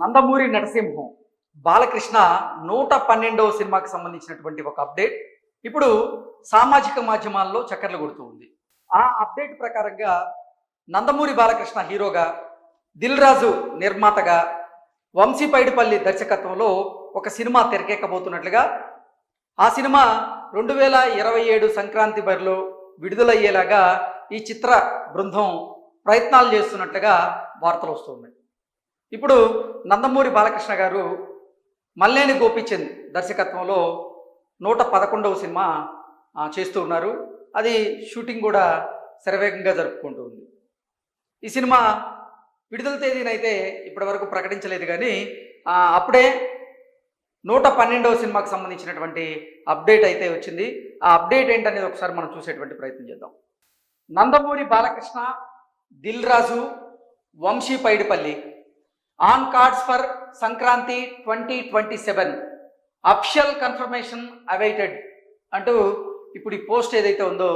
నందమూరి నరసింహం బాలకృష్ణ 112వ సినిమాకి సంబంధించినటువంటి ఒక అప్డేట్ ఇప్పుడు సామాజిక మాధ్యమాల్లో చక్కర్లు కొడుతూ ఉంది. ఆ అప్డేట్ ప్రకారంగా నందమూరి బాలకృష్ణ హీరోగా, దిల్ రాజు నిర్మాతగా, వంశీ పైడిపల్లి దర్శకత్వంలో ఒక సినిమా తెరకెక్కబోతున్నట్లుగా, ఆ సినిమా 2027 సంక్రాంతి బరిలో విడుదలయ్యేలాగా ఈ చిత్ర బృందం ప్రయత్నాలు చేస్తున్నట్లుగా వార్తలు వస్తున్నాయి. ఇప్పుడు నందమూరి బాలకృష్ణ గారు మల్లేని గోపీచంద్ దర్శకత్వంలో 111వ సినిమా చేస్తూ ఉన్నారు. అది షూటింగ్ కూడా శరవేగంగా జరుపుకుంటుంది. ఈ సినిమా విడుదల తేదీనైతే ఇప్పటి వరకు ప్రకటించలేదు, కానీ అప్పుడే 112వ సినిమాకి సంబంధించినటువంటి అప్డేట్ అయితే వచ్చింది. ఆ అప్డేట్ ఏంటనేది ఒకసారి మనం చూసేటువంటి ప్రయత్నం చేద్దాం. Nandamuri Balakrishna, Dil Raju, Vamsi Paidipally on cards for Sankranti 2027, official confirmation awaited అంటూ ఇప్పుడు ఈ పోస్ట్ ఏదైతే ఉందో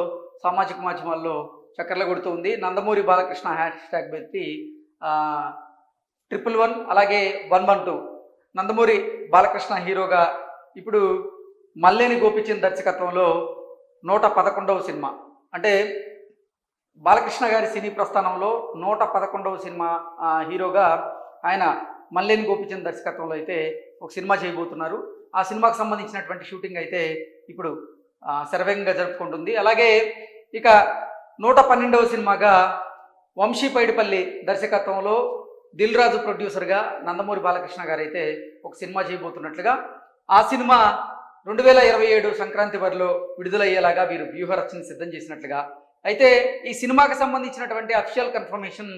సామాజిక మాధ్యమాల్లో చక్కర్లు కొడుతూ ఉంది. నందమూరి బాలకృష్ణ హ్యాష్ట్యాగ్ పెట్టి 111 అలాగే 112 నందమూరి బాలకృష్ణ హీరోగా ఇప్పుడు మల్లేని గోపీచంద్ దర్శకత్వంలో 111వ సినిమా, అంటే బాలకృష్ణ గారి సినీ ప్రస్థానంలో 111వ సినిమా హీరోగా ఆయన మల్లేని గోపీచంద్ దర్శకత్వంలో అయితే ఒక సినిమా చేయబోతున్నారు. ఆ సినిమాకి సంబంధించినటువంటి షూటింగ్ అయితే ఇప్పుడు శరవేగంగా జరుపుకుంటుంది. అలాగే ఇక 112వ సినిమాగా వంశీ పైడిపల్లి దర్శకత్వంలో దిల్ రాజు ప్రొడ్యూసర్గా నందమూరి బాలకృష్ణ గారు అయితే ఒక సినిమా చేయబోతున్నట్లుగా, ఆ సినిమా 2027 సంక్రాంతి బరిలో విడుదలయ్యేలాగా వీరు వ్యూహరచన సిద్ధం చేసినట్లుగా, అయితే ఈ సినిమాకి సంబంధించినటువంటి అఫిషియల్ కన్ఫర్మేషన్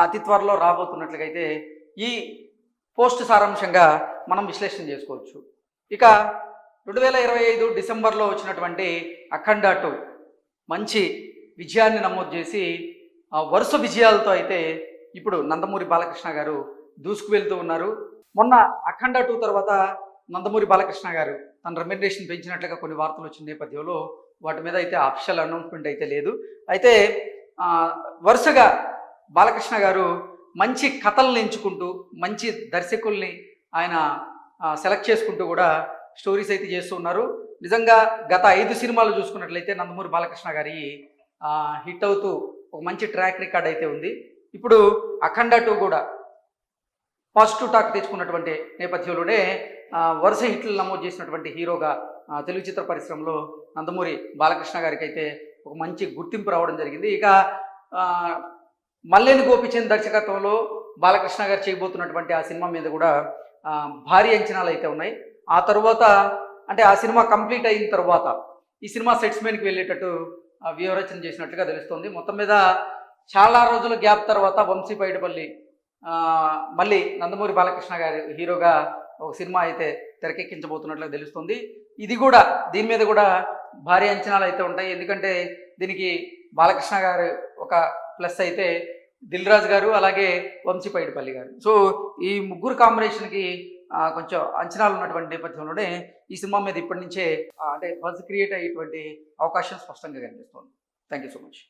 అతి త్వరలో రాబోతున్నట్లుగా అయితే ఈ పోస్ట్ సారాంశంగా మనం విశ్లేషణ చేసుకోవచ్చు. ఇక 2025 డిసెంబర్లో వచ్చినటువంటి అఖండ 2 మంచి విజయాన్ని నమోదు చేసి వరుస విజయాలతో అయితే ఇప్పుడు నందమూరి బాలకృష్ణ గారు దూసుకు వెళ్తూ ఉన్నారు. మొన్న అఖండ 2 తర్వాత నందమూరి బాలకృష్ణ గారు తన రెమ్యునరేషన్ పెంచినట్లుగా కొన్ని వార్తలు వచ్చిన నేపథ్యంలో వాటి మీద అయితే అఫిషియల్ అనౌన్స్మెంట్ అయితే లేదు. అయితే వరుసగా బాలకృష్ణ గారు మంచి కథలను ఎంచుకుంటూ, మంచి దర్శకుల్ని ఆయన సెలెక్ట్ చేసుకుంటూ కూడా స్టోరీస్ అయితే చేస్తూ ఉన్నారు. నిజంగా గత 5 సినిమాలు చూసుకున్నట్లయితే నందమూరి బాలకృష్ణ గారి హిట్ అవుతూ ఒక మంచి ట్రాక్ రికార్డ్ అయితే ఉంది. ఇప్పుడు అఖండ 2 కూడా పాజిటివ్ టాక్ తెచ్చుకున్నటువంటి నేపథ్యంలోనే వరుస హిట్లు నమోదు చేసినటువంటి హీరోగా తెలుగు చిత్ర పరిశ్రమలో నందమూరి బాలకృష్ణ గారికి అయితే ఒక మంచి గుర్తింపు రావడం జరిగింది. ఇక మల్లేని గోపీచంద్ దర్శకత్వంలో బాలకృష్ణ గారు చేయబోతున్నటువంటి ఆ సినిమా మీద కూడా భారీ అంచనాలు అయితే ఉన్నాయి. ఆ తర్వాత అంటే ఆ సినిమా కంప్లీట్ అయిన తర్వాత ఈ సినిమా సెట్స్ మీదకి వెళ్ళేటట్టు వ్యూహరచన చేసినట్లుగా తెలుస్తోంది. మొత్తం మీద చాలా రోజుల గ్యాప్ తర్వాత వంశీ పైడిపల్లి మళ్ళీ నందమూరి బాలకృష్ణ గారి హీరోగా ఒక సినిమా అయితే తెరకెక్కించబోతున్నట్లుగా తెలుస్తుంది. ఇది కూడా దీని మీద కూడా భారీ అంచనాలు అయితే ఉంటాయి. ఎందుకంటే దీనికి బాలకృష్ణ గారు ఒక ప్లస్ అయితే, దిల్ రాజు గారు అలాగే వంశీ పైడిపల్లి గారు, సో ఈ ముగ్గురు కాంబినేషన్కి కొంచెం అంచనాలు ఉన్నటువంటి నేపథ్యంలోనే ఈ సినిమా మీద ఇప్పటి నుంచే అంటే బజ్ క్రియేట్ అయ్యేటువంటి అవకాశం స్పష్టంగా కనిపిస్తుంది. Thank you so much.